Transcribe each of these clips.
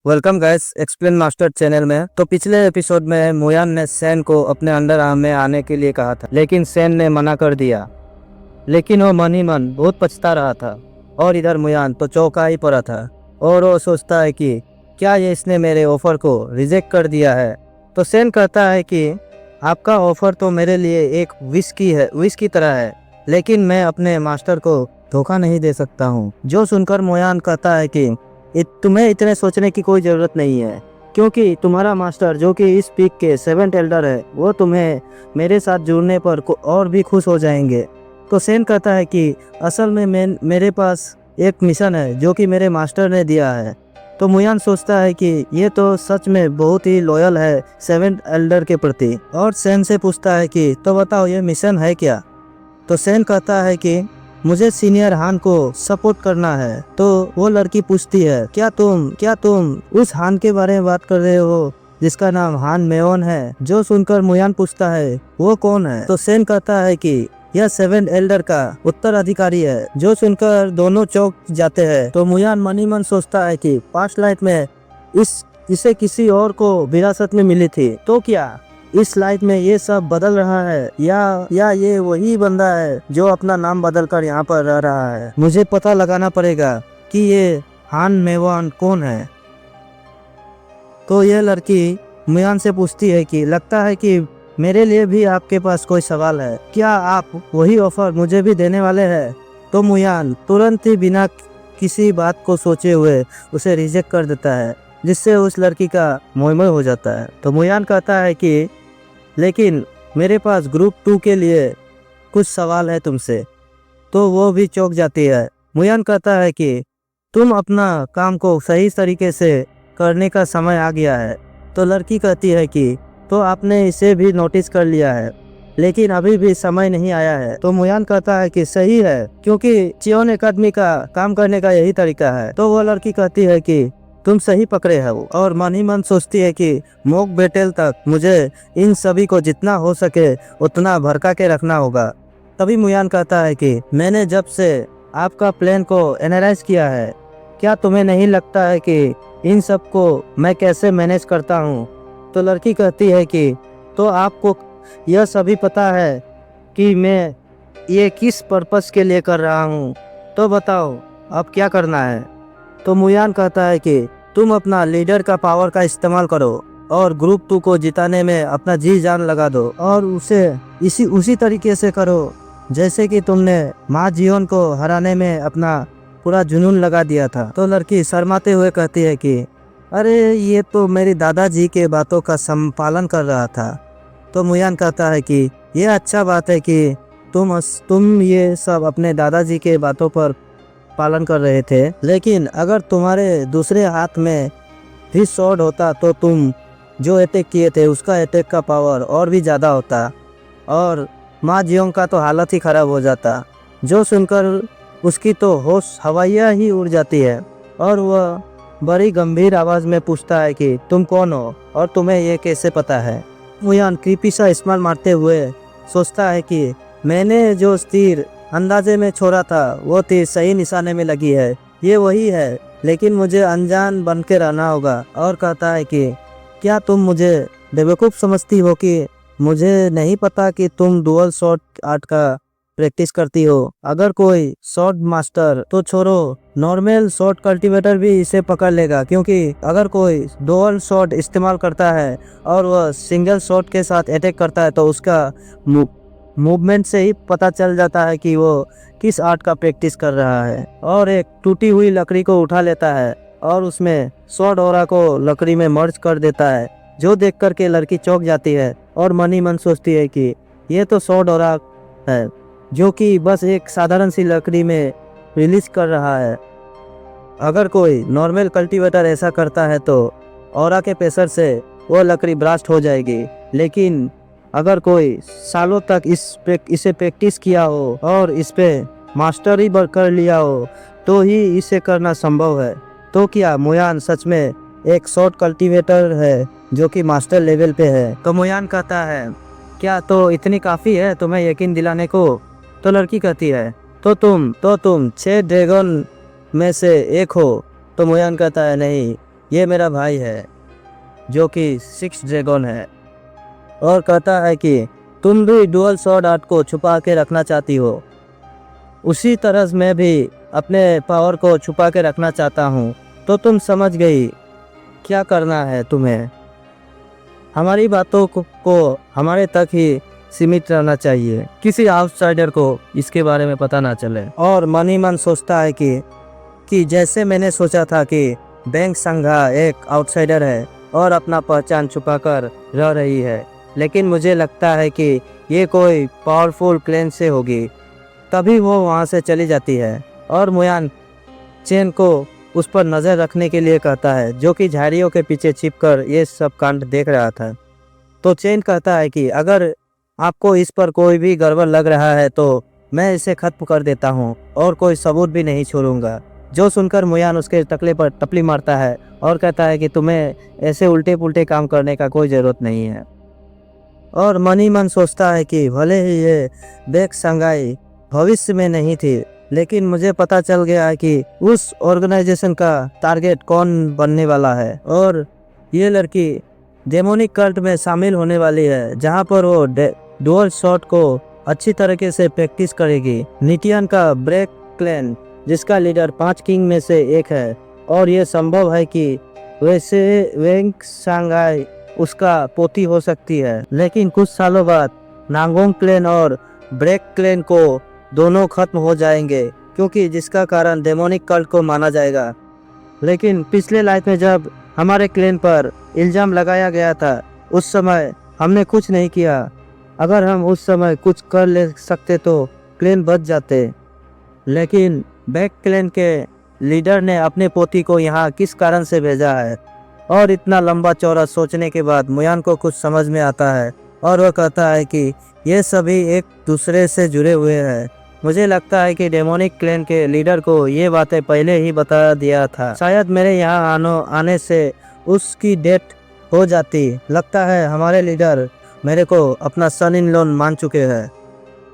Welcome guys explain master channel में। तो पिछले एपिसोड में मुयान ने सैन को अपने अंडर आर्म में आने के लिए कहा था, लेकिन सैन ने मना कर दिया। लेकिन वो मन ही मन बहुत पछता रहा था और इधर मुयान तो चौंका ही पड़ा था और वो सोचता है कि क्या ये इसने मेरे ऑफर को रिजेक्ट कर दिया है। तो सैन कहता है कि आपका ऑफर तो मेरे लिए एक विश की तरह है, लेकिन मैं अपने मास्टर को धोखा नहीं दे सकता हूँ। जो सुनकर मुयान कहता है कि तुम्हें इतने सोचने की कोई ज़रूरत नहीं है, क्योंकि तुम्हारा मास्टर जो कि इस पीक के 7th एल्डर है, वो तुम्हें मेरे साथ जुड़ने पर और भी खुश हो जाएंगे। तो सेन कहता है कि असल में मेरे पास एक मिशन है जो कि मेरे मास्टर ने दिया है। तो मुयान सोचता है कि ये तो सच में बहुत ही लॉयल है 7th एल्डर के प्रति, और सेन से पूछता है कि तो बताओ ये मिशन है क्या। तो सेन कहता है कि मुझे सीनियर हान को सपोर्ट करना है। तो वो लड़की पूछती है क्या तुम उस हान के बारे में बात कर रहे हो जिसका नाम हान मेओन है। जो सुनकर मुयान पूछता है वो कौन है। तो सेन कहता है कि यह 7th एल्डर का उत्तराधिकारी है। जो सुनकर दोनों चौंक जाते हैं। तो मुयान मन ही मन सोचता है कि पास्ट लाइफ में इसे किसी और को विरासत में मिली थी, तो क्या इस लाइफ में ये सब बदल रहा है या ये वही बंदा है जो अपना नाम बदल कर यहाँ पर रह रहा है। मुझे पता लगाना पड़ेगा कि ये हान मेवान कौन है। तो यह लड़की मुयान से पूछती है कि लगता है कि मेरे लिए भी आपके पास कोई सवाल है, क्या आप वही ऑफर मुझे भी देने वाले हैं। तो मुयान तुरंत ही बिना किसी बात को सोचे हुए उसे रिजेक्ट कर देता है, जिससे उस लड़की का मोह हो जाता है। तो मुयान कहता है कि लेकिन मेरे पास ग्रुप 2 के लिए कुछ सवाल है तुमसे। तो वो भी चौंक जाती है। मुयान कहता है कि तुम अपना काम को सही तरीके से करने का समय आ गया है। तो लड़की कहती है कि तो आपने इसे भी नोटिस कर लिया है, लेकिन अभी भी समय नहीं आया है। तो मुयान कहता है कि सही है, क्योंकि चियोन एकेडमी का काम करने का यही तरीका है। तो वो लड़की कहती है कि तुम सही पकड़े हो, और मन ही मन सोचती है कि मॉक बैटल तक मुझे इन सभी को जितना हो सके उतना भड़का के रखना होगा। तभी मुयान कहता है कि मैंने जब से आपका प्लान को एनालाइज किया है, क्या तुम्हें नहीं लगता है कि इन सब को मैं कैसे मैनेज करता हूँ। तो लड़की कहती है कि तो आपको यह सभी पता है कि मैं ये किस पर्पस के लिए कर रहा हूँ, तो बताओ अब क्या करना है। तो मुयान कहता है कि तुम अपना लीडर का पावर का इस्तेमाल करो और ग्रुप 2 को जिताने में अपना जी जान लगा दो, और उसे उसी तरीके से करो जैसे कि तुमने माँ जियोन को हराने में अपना पूरा जुनून लगा दिया था। तो लड़की शर्माते हुए कहती है कि अरे ये तो मेरी दादाजी के बातों का संपालन कर रहा था। तो मुयान कहता है कि यह अच्छा बात है कि तुम ये सब अपने दादाजी के बातों पर पालन कर रहे थे, लेकिन अगर तुम्हारे दूसरे हाथ में भी स्वॉर्ड होता तो तुम जो अटैक किए थे उसका अटैक का पावर और भी ज़्यादा होता, और माँ जियोंग का तो हालत ही ख़राब हो जाता। जो सुनकर उसकी तो होश हवाइयाँ ही उड़ जाती है, और वह बड़ी गंभीर आवाज़ में पूछता है कि तुम कौन हो और तुम्हें ये कैसे पता है। मुयान क्रीपी सा स्माइल मारते हुए सोचता है कि मैंने जो तीर अंदाजे में छोड़ा था वो तीर सही निशाने में लगी है, ये वही है, लेकिन मुझे अनजान बन के रहना होगा। और कहता है कि क्या तुम मुझे बेवकूफ़ समझती हो कि मुझे नहीं पता कि तुम डुअल शॉट आर्ट का प्रैक्टिस करती हो। अगर कोई शॉट मास्टर तो छोड़ो, नॉर्मल शॉट कल्टीवेटर भी इसे पकड़ लेगा, क्योंकि अगर कोई डुअल शॉट इस्तेमाल करता है और वह सिंगल शॉट के साथ अटैक करता है तो उसका मूवमेंट से ही पता चल जाता है कि वो किस आर्ट का प्रैक्टिस कर रहा है। और एक टूटी हुई लकड़ी को उठा लेता है और उसमें स्वॉर्ड ऑरा को लकड़ी में मर्ज कर देता है, जो देख कर के लड़की चौंक जाती है और मन ही मन सोचती है कि ये तो स्वॉर्ड ऑरा है जो कि बस एक साधारण सी लकड़ी में रिलीज कर रहा है। अगर कोई नॉर्मल कल्टीवेटर ऐसा करता है तो ऑरा के प्रेशर से वो लकड़ी ब्लास्ट हो जाएगी, लेकिन अगर कोई सालों तक इसे प्रैक्टिस किया हो और इस पे मास्टरी कर लिया हो तो ही इसे करना संभव है। तो क्या मुयान सच में एक शॉर्ट कल्टीवेटर है जो कि मास्टर लेवल पे है। तो मुयान कहता है क्या तो इतनी काफ़ी है तुम्हें यकीन दिलाने को। तो लड़की कहती है तो तुम 6 ड्रैगन में से एक हो। तो मुयान कहता है नहीं, ये मेरा भाई है जो कि 6 ड्रैगन है, और कहता है कि तुम भी डुअल स्वॉर्ड आर्ट को छुपा के रखना चाहती हो, उसी तरह मैं भी अपने पावर को छुपा के रखना चाहता हूँ। तो तुम समझ गई क्या करना है तुम्हें। हमारी बातों को हमारे तक ही सीमित रहना चाहिए, किसी आउटसाइडर को इसके बारे में पता ना चले। और मन ही मन सोचता है कि जैसे मैंने सोचा था कि बैंक संघा एक आउटसाइडर है और अपना पहचान छुपाकर रह रही है, लेकिन मुझे लगता है कि ये कोई पावरफुल क्लैन से होगी, तभी वो वहाँ से चली जाती है। और मुयान चेन को उस पर नज़र रखने के लिए कहता है, जो कि झाड़ियों के पीछे छिपकर ये सब कांड देख रहा था। तो चेन कहता है कि अगर आपको इस पर कोई भी गड़बड़ लग रहा है तो मैं इसे खत्म कर देता हूँ और कोई सबूत भी नहीं छोड़ूंगा। जो सुनकर मुयान उसके टकले पर टपली मारता है और कहता है कि तुम्हें ऐसे उल्टे पुल्टे काम करने का कोई ज़रूरत नहीं है। और मन ही मन सोचता है कि भले ही ये बेक संगाई भविष्य में नहीं थी, लेकिन मुझे पता चल गया है कि उस ऑर्गेनाइजेशन का टारगेट कौन बनने वाला है। और ये लड़की डेमोनिक कल्ट में शामिल होने वाली है, जहाँ पर वो डुअल शॉट को अच्छी तरीके से प्रैक्टिस करेगी। निटियन का ब्रेक क्लैन, जिसका लीडर 5 किंग में से एक है, और ये संभव है कि वैसे वेंग सांगाई उसका पोती हो सकती है। लेकिन कुछ सालों बाद नांगोंग क्लैन और ब्रेक क्लैन को दोनों खत्म हो जाएंगे, क्योंकि जिसका कारण डेमोनिक कल्ट को माना जाएगा। लेकिन पिछले लाइफ में जब हमारे क्लैन पर इल्ज़ाम लगाया गया था, उस समय हमने कुछ नहीं किया। अगर हम उस समय कुछ कर ले सकते तो क्लैन बच जाते। लेकिन बैक क्लैन के लीडर ने अपने पोती को यहाँ किस कारण से भेजा है। और इतना लंबा चौड़ा सोचने के बाद मुयान को कुछ समझ में आता है, और वह कहता है कि ये सभी एक दूसरे से जुड़े हुए हैं। मुझे लगता है कि डेमोनिक क्लैन के लीडर को ये बातें पहले ही बता दिया था। शायद मेरे यहाँ आने से उसकी डेथ हो जाती। लगता है हमारे लीडर मेरे को अपना सन इन लॉ मान चुके हैं।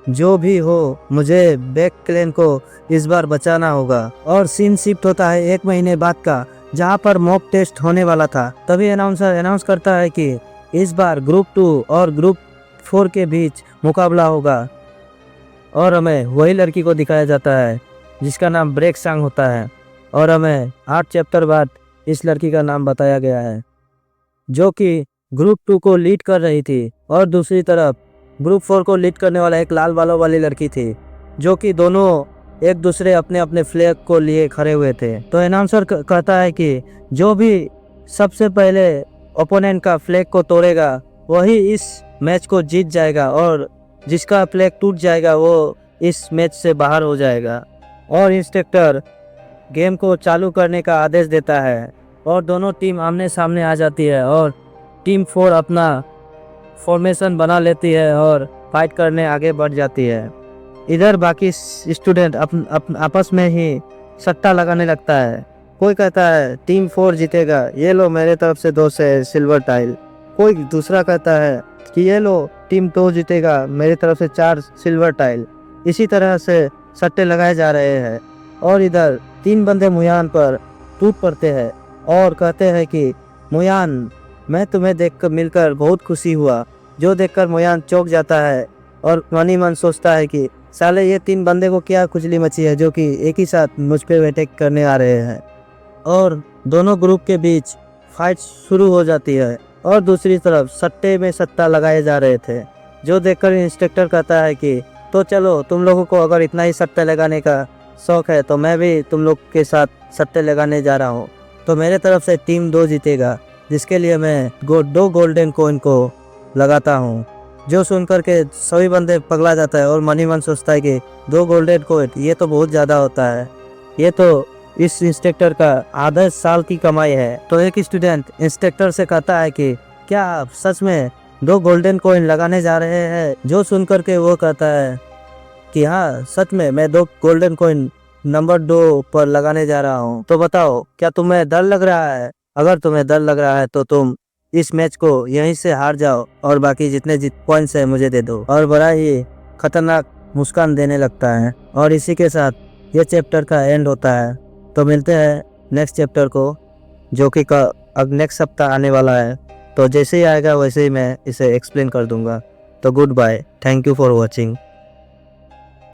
जो भी हो, मुझे बैक क्लैन को इस बार बचाना होगा। और सीन शिफ्ट होता है 1 महीने बाद का, जहाँ पर मॉक टेस्ट होने वाला था। तभी अनाउंसर अनाउंस करता है कि इस बार ग्रुप 2 और ग्रुप 4 के बीच मुकाबला होगा, और हमें वही लड़की को दिखाया जाता है जिसका नाम ब्रेक सांग होता है। और हमें 8 चैप्टर बाद इस लड़की का नाम बताया गया है, जो कि ग्रुप 2 को लीड कर रही थी, और दूसरी तरफ ग्रुप 4 को लीड करने वाला एक लाल बालों वाली लड़की थी, जो कि दोनों एक दूसरे अपने अपने फ्लैग को लिए खड़े हुए थे। तो अनाउंसर कहता है कि जो भी सबसे पहले ओपोनेंट का फ्लैग को तोड़ेगा वही इस मैच को जीत जाएगा, और जिसका फ्लैग टूट जाएगा वो इस मैच से बाहर हो जाएगा। और इंस्ट्रक्टर गेम को चालू करने का आदेश देता है, और दोनों टीम आमने सामने आ जाती है, और टीम 4 अपना फॉर्मेशन बना लेती है और फाइट करने आगे बढ़ जाती है। इधर बाकी स्टूडेंट आपस में ही सट्टा लगाने लगता है। कोई कहता है टीम 4 जीतेगा, ये लो मेरे तरफ से 2 से सिल्वर टाइल। कोई दूसरा कहता है कि ये लो टीम 2 जीतेगा, मेरी तरफ से 4 सिल्वर टाइल। इसी तरह से सट्टे लगाए जा रहे हैं। और इधर 3 बंदे मुयान पर टूट पड़ते हैं और कहते हैं कि मुयान, मैं तुम्हें देखकर मिलकर बहुत खुशी हुआ। जो देखकर मुयान चौंक जाता है और मन ही मन सोचता है कि साले ये 3 बंदे को क्या खुजली मची है, जो कि एक ही साथ मुझ पे अटैक करने आ रहे हैं। और दोनों ग्रुप के बीच फाइट शुरू हो जाती है, और दूसरी तरफ सट्टे में सट्टा लगाए जा रहे थे। जो देखकर इंस्ट्रक्टर कहता है कि तो चलो, तुम लोगों को अगर इतना ही सट्टे लगाने का शौक है तो मैं भी तुम लोग के साथ सट्टे लगाने जा रहा हूँ। तो मेरे तरफ से टीम 2 जीतेगा, जिसके लिए मैं 2 गोल्डन कॉइन को लगाता हूँ। जो सुनकर के सभी बंदे पगला जाता है, और मन ही मन सोचता है कि 2 गोल्डन कॉइन ये तो बहुत ज़्यादा होता है, ये तो इस इंस्ट्रक्टर का आधा साल की कमाई है। तो एक स्टूडेंट इंस्ट्रक्टर से कहता है कि क्या आप सच में 2 गोल्डन कॉइन लगाने जा रहे हैं। जो सुनकर के वो कहता है कि हाँ, सच में मैं 2 गोल्डन कॉइन नंबर 2 पर लगाने जा रहा हूँ। तो बताओ, क्या तुम्हें डर लग रहा है? अगर तुम्हें डर लग रहा है तो तुम इस मैच को यहीं से हार जाओ, और बाकी जितने पॉइंट्स है मुझे दे दो। और बड़ा ही खतरनाक मुस्कान देने लगता है। और इसी के साथ ये चैप्टर का एंड होता है। तो मिलते हैं नेक्स्ट चैप्टर को, जो कि अब नेक्स्ट सप्ताह आने वाला है। तो जैसे ही आएगा वैसे ही मैं इसे एक्सप्लेन कर दूंगा। तो good bye, thank you for watching.